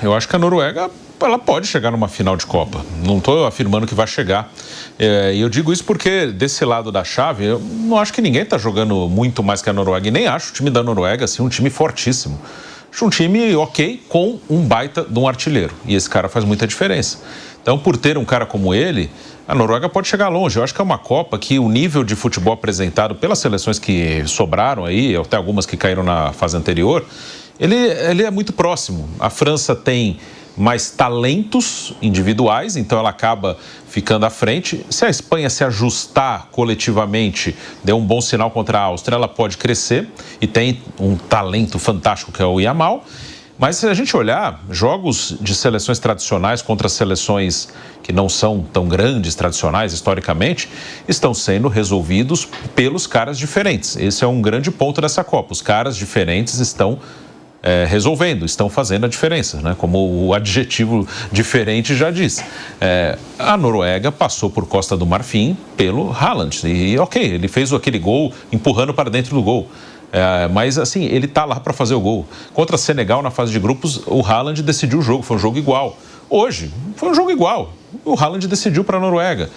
eu acho que a Noruega ela pode chegar numa final de Copa. Não estou afirmando que vai chegar. E eu digo isso porque desse lado da chave, eu não acho que ninguém está jogando muito mais que a Noruega. E nem acho o time da Noruega assim, um time fortíssimo. Acho um time ok com um baita de um artilheiro. E esse cara faz muita diferença. Então, por ter um cara como ele, a Noruega pode chegar longe. Eu acho que é uma Copa que o nível de futebol apresentado pelas seleções que sobraram aí, até algumas que caíram na fase anterior, ele é muito próximo. A França tem mais talentos individuais, então ela acaba ficando à frente. Se a Espanha se ajustar coletivamente, der um bom sinal contra a Áustria, ela pode crescer e tem um talento fantástico que é o Yamal. Mas se a gente olhar jogos de seleções tradicionais contra seleções que não são tão grandes, tradicionais, historicamente, estão sendo resolvidos pelos caras diferentes. Esse é um grande ponto dessa Copa. Os caras diferentes estão resolvendo, estão fazendo a diferença, né? Como o adjetivo diferente já diz. A Noruega passou por Costa do Marfim pelo Haaland. E ok, ele fez aquele gol empurrando para dentro do gol. Mas assim, ele está lá para fazer o gol. Contra Senegal na fase de grupos, o Haaland decidiu o jogo, foi um jogo igual. Hoje, foi um jogo igual. O Haaland decidiu para a Noruega.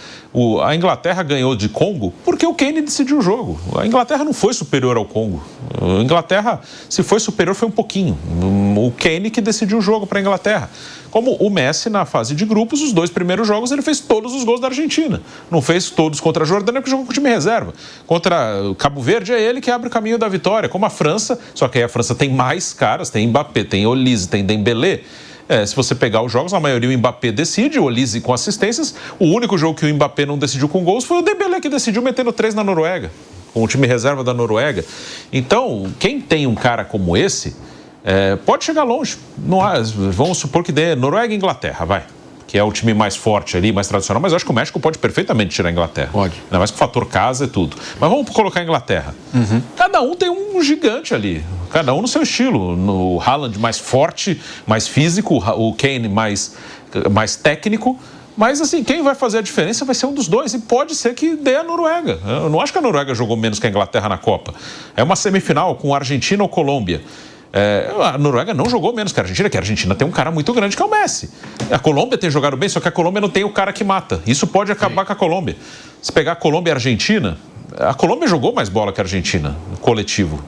A Inglaterra ganhou de Congo porque o Kane decidiu o jogo. A Inglaterra não foi superior ao Congo. A Inglaterra, se foi superior, foi um pouquinho. O Kane que decidiu o jogo para a Inglaterra. Como o Messi, na fase de grupos, os 2 primeiros jogos, ele fez todos os gols da Argentina. Não fez todos contra a Jordânia, porque jogou com o time reserva. Contra o Cabo Verde, é ele que abre o caminho da vitória. Como a França, só que aí a França tem mais caras, tem Mbappé, tem Olise, tem Dembélé. Se você pegar os jogos, a maioria o Mbappé decide, o Olise com assistências. O único jogo que o Mbappé não decidiu com gols foi o Dembélé, que decidiu metendo 3 na Noruega, com o time reserva da Noruega. Então, quem tem um cara como esse, pode chegar longe. Não há, vamos supor que dê Noruega e Inglaterra, vai. Que é o time mais forte ali, mais tradicional. Mas eu acho que o México pode perfeitamente tirar a Inglaterra. Pode. Ainda mais que o fator casa é tudo. Mas vamos colocar a Inglaterra. Uhum. Cada um tem um gigante ali. Cada um no seu estilo. No Haaland mais forte, mais físico. O Kane mais técnico. Mas, assim, quem vai fazer a diferença vai ser um dos dois. E pode ser que dê a Noruega. Eu não acho que a Noruega jogou menos que a Inglaterra na Copa. É uma semifinal com Argentina ou Colômbia. A Noruega não jogou menos que a Argentina, que a Argentina tem um cara muito grande que é o Messi. A Colômbia tem jogado bem, só que a Colômbia não tem o cara que mata. Isso pode acabar com a Colômbia. Se pegar a Colômbia e a Argentina, a Colômbia jogou mais bola que a Argentina, coletivo.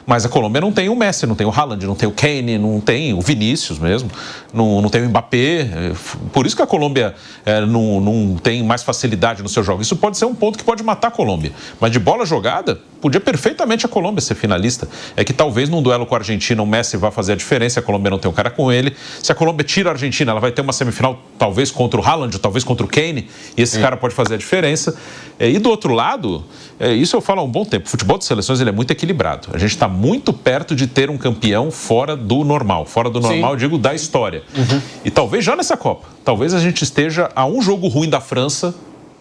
Mas a Colômbia não tem o Messi, não tem o Haaland, não tem o Kane, não tem o Vinícius mesmo, não tem o Mbappé. Por isso que a Colômbia não tem mais facilidade no seu jogo. Isso pode ser um ponto que pode matar a Colômbia. Mas de bola jogada, podia perfeitamente a Colômbia ser finalista. É que talvez num duelo com a Argentina o Messi vá fazer a diferença, a Colômbia não tem um cara com ele. Se a Colômbia tira a Argentina, ela vai ter uma semifinal talvez contra o Haaland, talvez contra o Kane, e esse cara pode fazer a diferença. E do outro lado, isso eu falo há um bom tempo, o futebol de seleções ele é muito equilibrado. A gente está muito perto de ter um campeão fora do normal. Fora do normal, eu digo, da história. Uhum. E talvez já nessa Copa, talvez a gente esteja a um jogo ruim da França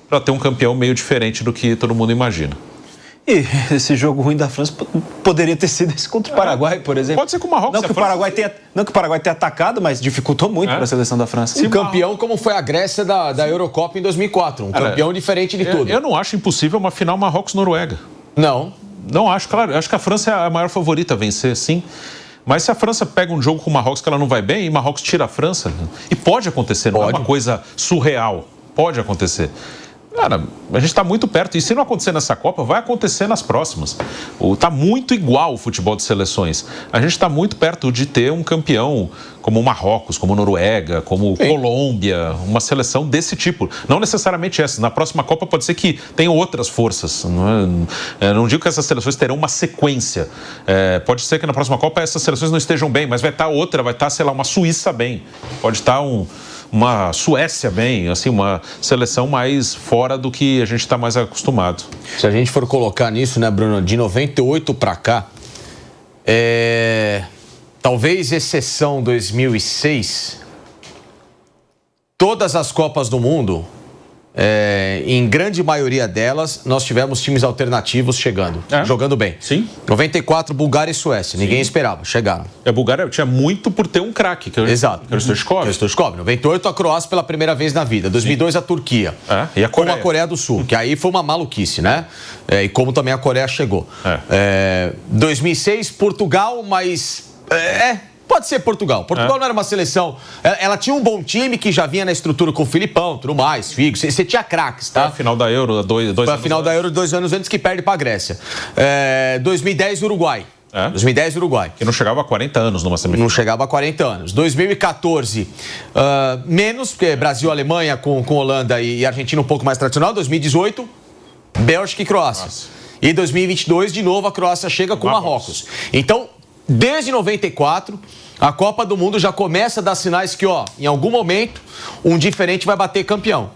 para ter um campeão meio diferente do que todo mundo imagina. E esse jogo ruim da França poderia ter sido esse contra o Paraguai, por exemplo. Pode ser com o Marrocos. Não que o Paraguai tenha atacado, mas dificultou muito para a seleção da França. Um campeão como foi a Grécia da Eurocopa em 2004. Um campeão diferente de tudo. Eu não acho impossível uma final Marrocos-Noruega. Não acho, claro. Eu acho que a França é a maior favorita a vencer, sim. Mas se a França pega um jogo com o Marrocos que ela não vai bem e Marrocos tira a França, e pode acontecer, não é uma coisa surreal. Pode acontecer. Cara, a gente está muito perto. E se não acontecer nessa Copa, vai acontecer nas próximas. Está muito igual o futebol de seleções. A gente está muito perto de ter um campeão como o Marrocos, como Noruega, como Colômbia, uma seleção desse tipo. Não necessariamente essa. Na próxima Copa pode ser que tenham outras forças. Não digo que essas seleções terão uma sequência. Pode ser que na próxima Copa essas seleções não estejam bem, mas vai estar outra, vai estar, sei lá, uma Suíça bem. Pode estar uma Suécia bem, assim, uma seleção mais fora do que a gente está mais acostumado. Se a gente for colocar nisso, né, Bruno, de 98 para cá, talvez exceção 2006, todas as Copas do Mundo, em grande maioria delas, nós tivemos times alternativos chegando, jogando bem. Sim. 94, Bulgária e Suécia. Ninguém esperava, chegaram. A Bulgária tinha muito por ter um craque. Exato. Que era o Stoichkov. 98, a Croácia pela primeira vez na vida. 2002, a Turquia. E a Coreia. Como a Coreia do Sul, que aí foi uma maluquice, né? E como também a Coreia chegou. 2006, Portugal, mas... pode ser Portugal. Portugal não era uma seleção... Ela tinha um bom time que já vinha na estrutura com o Filipão, tudo mais, Figo. Você tinha craques, tá? Foi a final da Euro, Foi a final da Euro 2 anos antes que perde pra Grécia. 2010, Uruguai. 2010, Uruguai. Que não chegava a 40 anos numa semifinal. Não chegava a 40 anos. 2014, menos, porque Brasil, Alemanha com Holanda e Argentina um pouco mais tradicional. 2018, Bélgica e Croácia. Nossa. E 2022, de novo, a Croácia chega com Marrocos. Então, desde 94, a Copa do Mundo já começa a dar sinais que, em algum momento, um diferente vai bater campeão.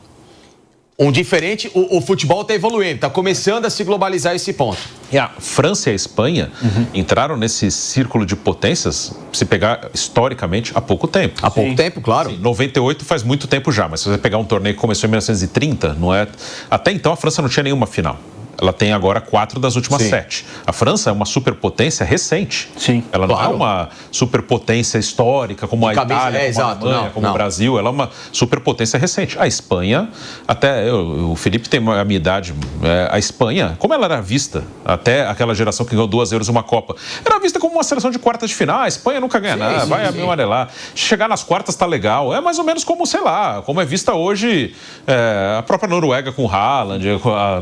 Um diferente, o futebol está evoluindo, está começando a se globalizar esse ponto. E a França e a Espanha entraram nesse círculo de potências, se pegar historicamente, há pouco tempo. Há pouco tempo, claro. Sim, 98 faz muito tempo já, mas se você pegar um torneio que começou em 1930, não é... Até então a França não tinha nenhuma final. Ela tem agora 4 das últimas 7. A França é uma superpotência recente. Sim. Ela não é uma superpotência histórica como a Itália, como a Alemanha, como o Brasil. Ela é uma superpotência recente. A Espanha, até o Felipe tem a minha idade. A Espanha, como ela era vista, até aquela geração que ganhou 2 Euros e uma Copa, era vista como uma seleção de quartas de final. A Espanha nunca ganha nada, vai amarelar. Chegar nas quartas tá legal. É mais ou menos como, sei lá, como é vista hoje a própria Noruega com o Haaland,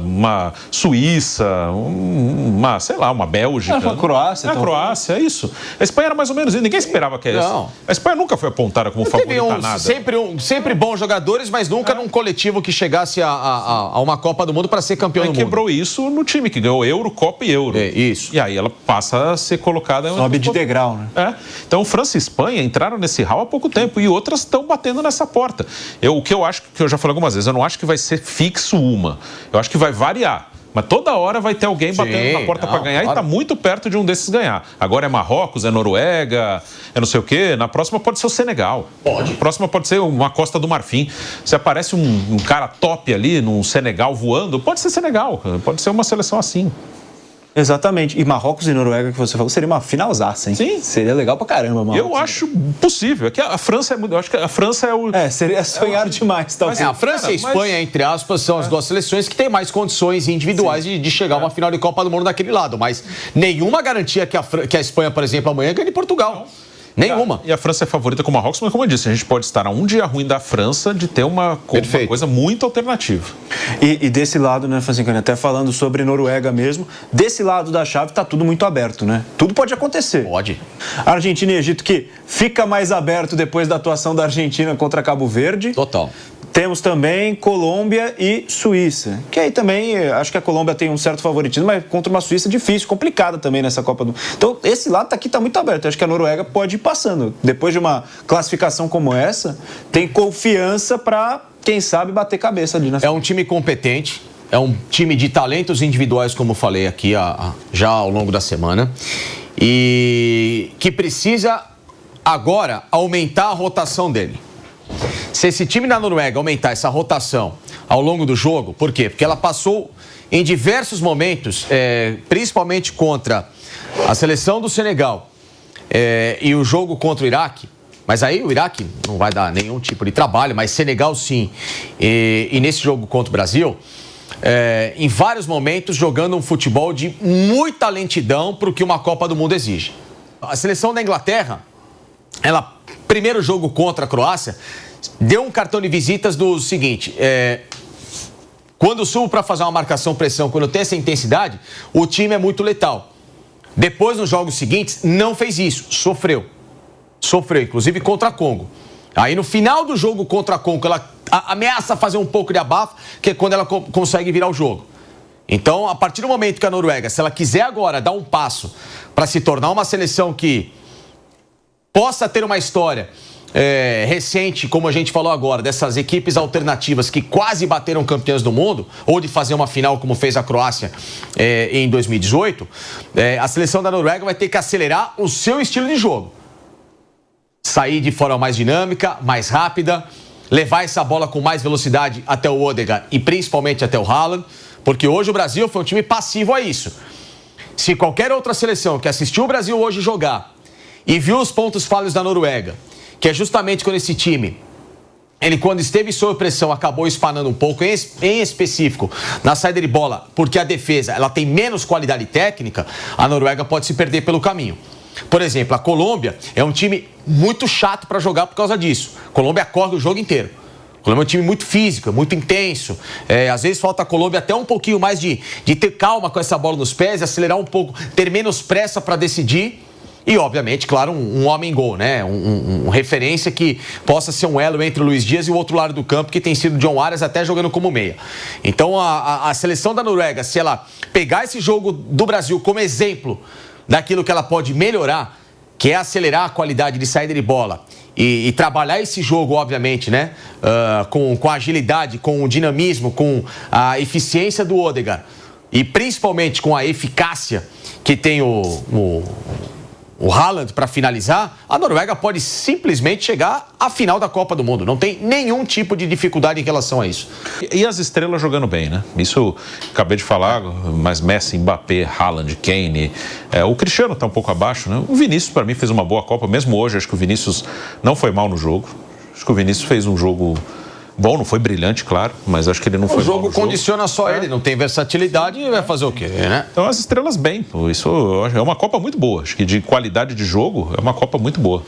uma Suíça, uma Bélgica. A Croácia. A Croácia, é isso. A Espanha era mais ou menos isso. Ninguém esperava que era isso. A Espanha nunca foi apontada como favorita a nada. Sempre bons jogadores, mas nunca num coletivo que chegasse a uma Copa do Mundo para ser campeão do mundo. Quebrou isso no time que ganhou Euro, Copa e Euro. Isso. E aí ela passa a ser colocada... Sobe de degrau, né? Então, França e Espanha entraram nesse hall há pouco tempo e outras estão batendo nessa porta. O que eu acho, que eu já falei algumas vezes, eu não acho que vai ser fixo uma. Eu acho que vai variar. Mas toda hora vai ter alguém batendo na porta para ganhar, claro. E está muito perto de um desses ganhar. Agora é Marrocos, é Noruega, é não sei o quê. Na próxima pode ser o Senegal. Na próxima pode ser uma Costa do Marfim. Se aparece um cara top ali, num Senegal voando, pode ser Senegal. Pode ser uma seleção assim. Exatamente. E Marrocos e Noruega, que você falou, seria uma finalzaça, hein? Sim. Seria legal pra caramba, Marrocos. Eu acho possível. É que a França é muito... Eu acho que a França é o... seria sonhar demais, talvez. A França e a Espanha, entre aspas, são as duas seleções que têm mais condições individuais de chegar a uma final de Copa do Mundo daquele lado. Mas nenhuma garantia que a Espanha, por exemplo, amanhã ganhe de Portugal. Não. Nenhuma. E a França é favorita com o Marrocos, mas como eu disse, a gente pode estar a um dia ruim da França de ter uma coisa muito alternativa. E desse lado, né, Francine, até falando sobre Noruega mesmo, desse lado da chave está tudo muito aberto, né? Tudo pode acontecer. Pode. Argentina e Egito, que fica mais aberto depois da atuação da Argentina contra Cabo Verde. Total. Temos também Colômbia e Suíça, que aí também, acho que a Colômbia tem um certo favoritismo, mas contra uma Suíça difícil, complicada também nessa Copa do Mundo. Então, esse lado aqui está muito aberto. Acho que a Noruega pode ir passando. Depois de uma classificação como essa, tem confiança para, quem sabe, bater cabeça ali na É um time competente, é um time de talentos individuais, como falei aqui já ao longo da semana, e que precisa agora aumentar a rotação dele. Se esse time da Noruega aumentar essa rotação ao longo do jogo, por quê? Porque ela passou em diversos momentos, principalmente contra a seleção do Senegal e o jogo contra o Iraque, mas aí o Iraque não vai dar nenhum tipo de trabalho, mas Senegal sim, e nesse jogo contra o Brasil, em vários momentos jogando um futebol de muita lentidão para o que uma Copa do Mundo exige. A seleção da Inglaterra, ela, primeiro jogo contra a Croácia, deu um cartão de visitas do seguinte, quando eu subo para fazer uma marcação-pressão, quando eu tenho essa intensidade, o time é muito letal. Depois, nos jogos seguintes, não fez isso, sofreu, inclusive contra a Congo. Aí no final do jogo contra a Congo, ela ameaça fazer um pouco de abafo, que é quando ela consegue virar o jogo. Então, a partir do momento que a Noruega, se ela quiser agora dar um passo para se tornar uma seleção que possa ter uma história recente, como a gente falou agora, dessas equipes alternativas que quase bateram campeãs do mundo, ou de fazer uma final como fez a Croácia em 2018, a seleção da Noruega vai ter que acelerar o seu estilo de jogo. Sair de forma mais dinâmica, mais rápida, levar essa bola com mais velocidade até o Odegaard e principalmente até o Haaland, porque hoje o Brasil foi um time passivo a isso. Se qualquer outra seleção que assistiu o Brasil hoje jogar e viu os pontos falhos da Noruega, que é justamente quando esse time, ele quando esteve sob pressão, acabou espanando um pouco, em específico, na saída de bola, porque a defesa ela tem menos qualidade técnica, a Noruega pode se perder pelo caminho. Por exemplo, a Colômbia é um time muito chato para jogar por causa disso. A Colômbia corre o jogo inteiro. A Colômbia é um time muito físico, muito intenso. Às vezes falta a Colômbia até um pouquinho mais de ter calma com essa bola nos pés, acelerar um pouco, ter menos pressa para decidir. E, obviamente, claro, um homem-gol, né? Um referência que possa ser um elo entre o Luiz Dias e o outro lado do campo, que tem sido o John Arias, até jogando como meia. Então, a seleção da Noruega, se ela pegar esse jogo do Brasil como exemplo daquilo que ela pode melhorar, que é acelerar a qualidade de saída de bola e trabalhar esse jogo, obviamente, né? Com a agilidade, com o dinamismo, com a eficiência do Odegaard e principalmente com a eficácia que tem o Haaland para finalizar, a Noruega pode simplesmente chegar à final da Copa do Mundo. Não tem nenhum tipo de dificuldade em relação a isso. E as estrelas jogando bem, né? Isso acabei de falar, mas Messi, Mbappé, Haaland, Kane, o Cristiano está um pouco abaixo, né? O Vinícius, para mim, fez uma boa Copa, mesmo hoje. Acho que o Vinícius não foi mal no jogo. Acho que o Vinícius fez um jogo bom, não foi brilhante, claro, mas acho que ele não foi mal. O jogo condiciona só ele, não tem versatilidade e vai fazer o quê, né? Então as estrelas bem, isso é uma Copa muito boa. Acho que de qualidade de jogo é uma Copa muito boa.